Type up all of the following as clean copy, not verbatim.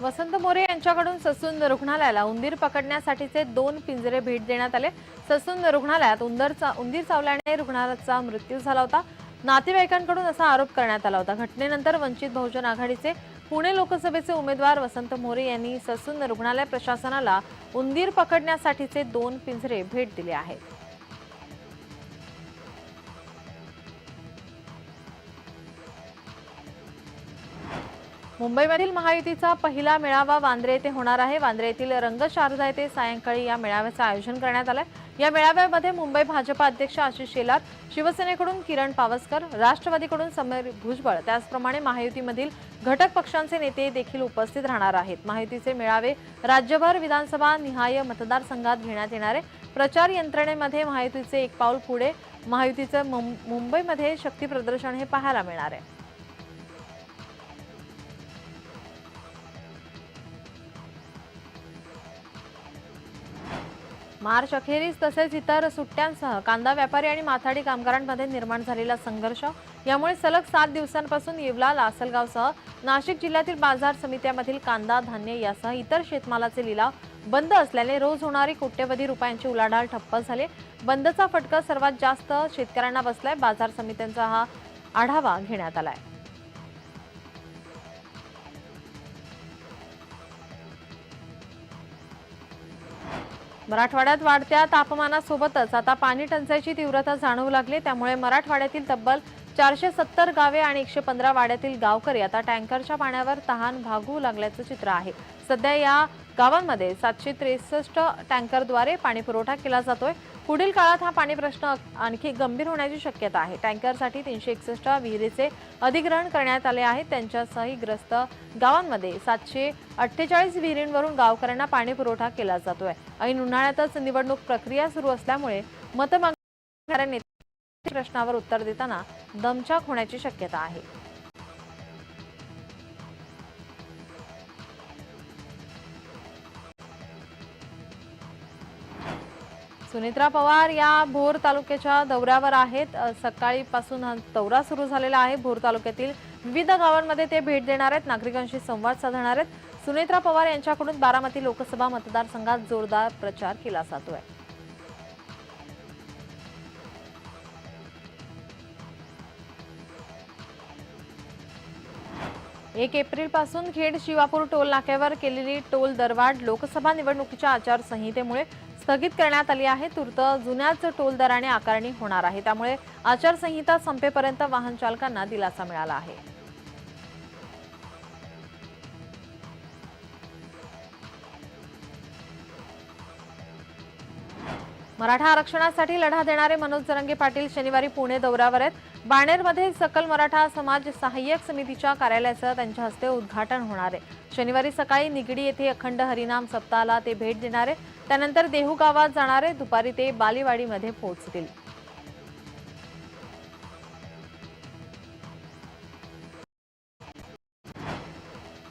वसंत मोरे यांच्याकडून ससून रुग्णालयाला उंदीर पकडण्यासाठीचे 2 पिंजरे भेट देण्यात आले। ससून रुग्णालयात उंदीर चावल्याने रुग्णाचा मृत्यू झाला होता। नातेवाईकांकडून असा आरोप करण्यात आला होता। घटनेनंतर वंचित बहुजन आघाडीचे पुणे लोकसभेचे उमेदवार वसंत मोरे यांनी ससून रुग्णालय प्रशासनाला उंदीर पकडण्यासाठीचे 2 पिंजरे भेट दिले आहेत। मुंबईमधील महायुतीचा पहिला मेळावा वांद्रे येथे होणार आहे। वांद्रे येथील रंगशारदा येथे सायंकाळी या मेळाव्याचे आयोजन करण्यात आले। या मेळाव्यामध्ये मुंबई भाजपा अध्यक्ष आशिष शेलार, शिवसेनेकडून किरण पावसकर, राष्ट्रवादीकडून समीर भुजबळ, त्याचप्रमाणे महायुतीमधील घटक पक्षांचे नेते देखील उपस्थित राहणार आहेत। महायुतीचे मेळावे राज्यभर विधानसभा निहाय मतदारसंघात घेण्यात येणार आहे। प्रचार यंत्रणेमध्ये महायुतीचे एक पाऊल पुढे, महायुतीचे मुंबईमध्ये शक्ती प्रदर्शन हे पाहायला मिळणार आहे। मार्च अखेरीस तसेच इतर सुट्ट्यांसह कांदा व्यापारी आणि माथाडी कामगारांमध्ये निर्माण झालेला संघर्ष यामुळे सलग 7 दिवसांपासून येवला, लासलगावसह नाशिक जिल्ह्यातील बाजार समित्यांमधील कांदा, धान्य यासह इतर शेतमालाचे लिलाव बंद असल्याने रोज होणारी कोट्यवधी रुपयांची उलाढाल ठप्प झाली। बंदचा फटका सर्वात जास्त शेतकऱ्यांना बसलाय। बाजार समित्यांचा हा आढावा घेण्यात आलाय। मराठवाड्यात वाढत्या तापमानासोबतच आता पाणी टंचाईची तीव्रता जाणवू लागली। त्यामुळे मराठवाड्यातील तब्बल 470 गावे आणि 115 वाड्यातील गावकरी आता टँकरच्या पाण्यावर तहान भागू लागल्याचं चित्र आहे। सध्या या गावांमध्ये 763 टँकरद्वारे पाणी पुरवठा केला जातोय। पुढील काळात हा पाणी प्रश्न आणखी गंभीर होण्याची शक्यता आहे। टँकरसाठी 361 विहिरीचे अधिग्रहण करण्यात आले आहे। त्यांच्यासह ग्रस्त गावांमध्ये 748 विहिरींवरून गावकऱ्यांना पाणी पुरवठा केला जातोय। ऐन उन्हाळ्यातच निवडणूक प्रक्रिया सुरू असल्यामुळे मतमागणाऱ्या नेत्यांच्या प्रश्नावर उत्तर देताना दमछाक होण्याची शक्यता आहे। सुनेत्रा पवार या भोर तालुक्याच्या दौऱ्यावर आहेत। सकाळीपासून हा दौरा सुरू झालेला आहे। भोर तालुक्यातील विविध गावांमध्ये ते भेट देणार आहेत, नागरिकांशी संवाद साधणार आहेत। सुनेत्रा पवार यांच्याकडून बारामती लोकसभा मतदारसंघात जोरदार प्रचार केला जातोय। 1 एप्रिलपासून खेड शिवापूर टोल नाक्यावर केलेली टोल दरवाढ लोकसभा निवडणुकीच्या आचारसंहितेमुळे स्थगित करण्यात आली आहे। तूर्त जुन्याच टोल दराने आकारणी होणार आहे। त्यामुळे आचारसंहिता संपेपर्यंत वाहन चालकांना दिलासा मिळाला आहे। मराठा आरक्षणासाठी लढा देणारे मनोज जरांगे पाटील शनिवारी पुणे दौऱ्यावर आहेत। बाणेरमध्ये सकल मराठा समाज सहाय्यक समितीच्या कार्यालयाचं त्यांच्या हस्ते उद्घाटन होणार आहे। शनिवारी सकाळी निगडी येथे अखंड हरिनाम सप्ताहाला ते भेट देणार आहेत। त्यानंतर देहू गावात जाणारे, दुपारी ते बालीवाडीमध्ये पोहोचतील।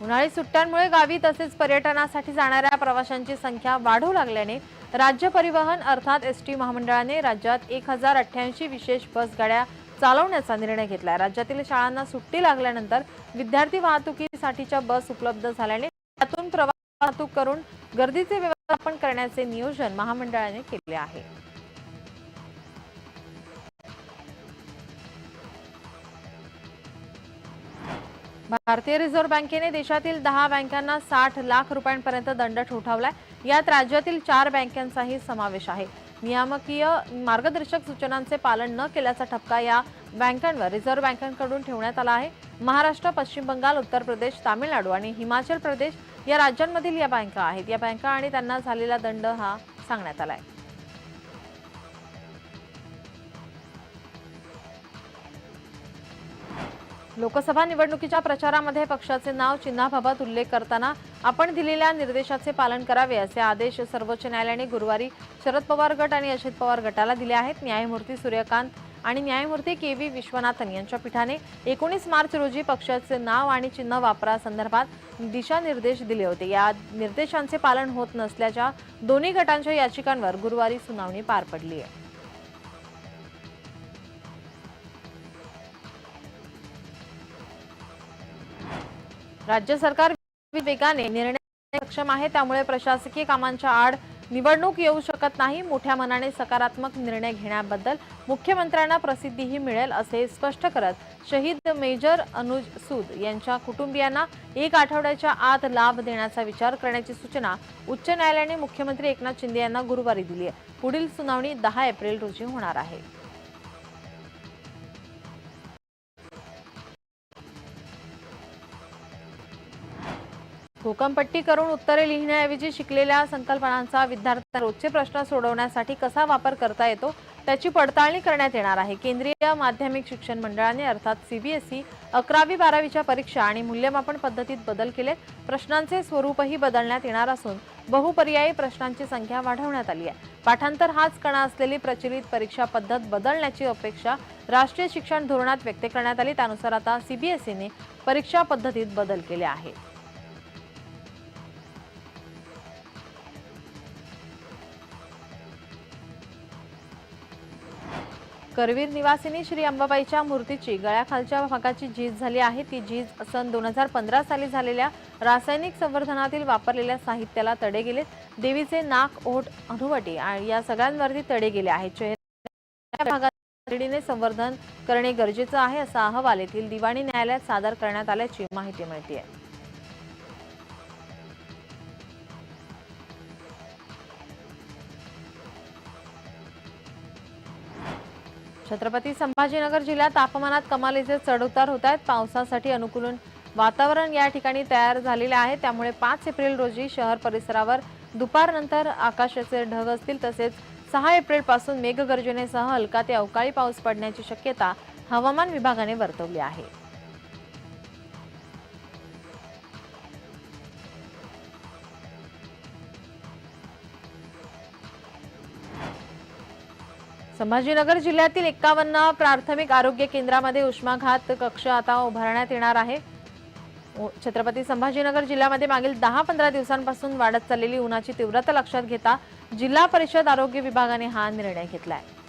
उन्हाळी सुट्ट्यांमुळे गावी तसेच पर्यटनासाठी जाणाऱ्या प्रवाशांची संख्या वाढू लागल्याने राज्य परिवहन अर्थात एसटी महामंडळाने राज्यात 1088 विशेष बस गाड्या चालवण्याचा निर्णय घेतला। राज्यातील शाळांना सुट्टी लागल्यानंतर विद्यार्थी वाहतुकीसाठीच्या बस उपलब्ध झाल्याने त्यातून प्रवास वाहतूक करून गर्दीचे व्यवस्थापन करण्याचे नियोजन महामंडळाने केले आहे। भारतीय रिझर्व्ह बँकेने देशातील 10 बँकांना 60 लाख रुपयांपर्यंत दंड ठोठावलाय। यात राज्यातील 4 बँकांचाही समावेश आहे। नियामकीय मार्गदर्शक सूचनांचे पालन न केल्याचा ठपका या बँकांवर रिझर्व्ह बँकेकडून ठेवण्यात आला आहे। महाराष्ट्र, पश्चिम बंगाल, उत्तर प्रदेश, तामिळनाडू आणि हिमाचल प्रदेश या राज्यांमधील या बँका आहेत। या बँका आणि त्यांना झालेला दंड हा सांगण्यात आलाय। लोकसभा निवडणुकीच्या प्रचारामध्ये पक्षाचे नाव, चिन्हाबाबत उल्लेख करताना आपण दिलेल्या निर्देशाचे पालन करावे असे आदेश सर्वोच्च न्यायालयाने गुरुवारी शरद पवार गट आणि अजित पवार गटाला दिले आहेत। न्यायमूर्ती सूर्यकांत आणि न्यायमूर्ती के.व्ही. विश्वनाथन यांच्या पीठाने 19 मार्च रोजी पक्षाचे नाव आणि चिन्ह वापरासंदर्भात दिशानिर्देश दिले होते। या निर्देशांचे पालन होत नसल्याच्या दोन्ही गटांच्या याचिकांवर गुरुवारी सुनावणी पार पडली आहे। राज्य सरकार वेगाने निर्णय सक्षम आहे, त्यामुळे प्रशासकीय कामांच्या आड निवडणूक येऊ शकत नाही। मोठ्या मनाने सकारात्मक निर्णय घेण्याबद्दल मुख्यमंत्र्यांना प्रसिद्धीही मिळेल असे स्पष्ट करत शहीद मेजर अनुज सूद यांच्या कुटुंबियांना 1 आठवड्याच्या आत लाभ देण्याचा विचार करण्याची सूचना उच्च न्यायालयाने मुख्यमंत्री एकनाथ शिंदे यांना गुरुवारी दिली आहे। पुढील सुनावणी 10 एप्रिल रोजी होणार आहे। घोकंपट्टी करून उत्तरे लिहिण्याऐवजी शिकलेल्या संकल्पनांचा विद्यार्थ्यांना रोजचे प्रश्न सोडवण्यासाठी कसा वापर करता येतो त्याची पडताळणी करण्यात येणार आहे। केंद्रीय माध्यमिक शिक्षण मंडळाने अर्थात सीबीएसई 11वी-12वीच्या परीक्षा आणि मूल्यमापन पद्धतीत बदल केलेत। प्रश्नांचे स्वरूपही बदलण्यात येणार असून बहुपर्यायी प्रश्नांची संख्या वाढवण्यात आली आहे। पाठांतर हाच कणा असलेली प्रचलित परीक्षा पद्धत बदलण्याची अपेक्षा राष्ट्रीय शिक्षण धोरणात व्यक्त करण्यात आली। त्यानुसार आता सीबीएसईने परीक्षा पद्धतीत बदल केले आहेत। करवीर निवासिनी श्री अंबाबाईच्या मूर्तीची गळ्याखालच्या भागाची झीज झाली आहे। ती झीज सन 2015 साली झालेल्या रासायनिक संवर्धनातील वापरलेल्या साहित्याला तडे गेले। देवीचे नाक, ओठ, हनुवटी या सगळ्यांवरती तडे गेले आहेत। चेहऱ्या भागात तातडीने संवर्धन करणे गरजेचे आहे असा अहवाल येथील दिवाणी न्यायालयात सादर करण्यात आल्याची माहिती मिळते आहे। छत्रपती संभाजीनगर जिल्ह्यात तापमानात कमालीचे चढउतार होत आहेत। पावसासाठी अनुकूल वातावरण या ठिकाणी तयार झालेले आहे। त्यामुळे 5 एप्रिल रोजी शहर परिसरावर दुपारनंतर आकाशाचे ढग असतील। तसेच 6 एप्रिल पासून मेघगर्जनेसह हलका ते अवकाळी पाऊस पडण्याची शक्यता हवामान विभागाने वर्तवली आहे। संभाजीनगर जिल्ह्यातील 51 प्राथमिक आरोग्य केंद्रामध्ये उष्माघात कक्ष आता उभारण्यात येणार आहे। छत्रपती संभाजीनगर जिल्ह्यामध्ये मागील 10-15 दिवसांपासून वाढत चाललेली उन्हाची तीव्रता लक्षात घेता जिल्हा परिषद आरोग्य विभागाने हा निर्णय घेतला आहे।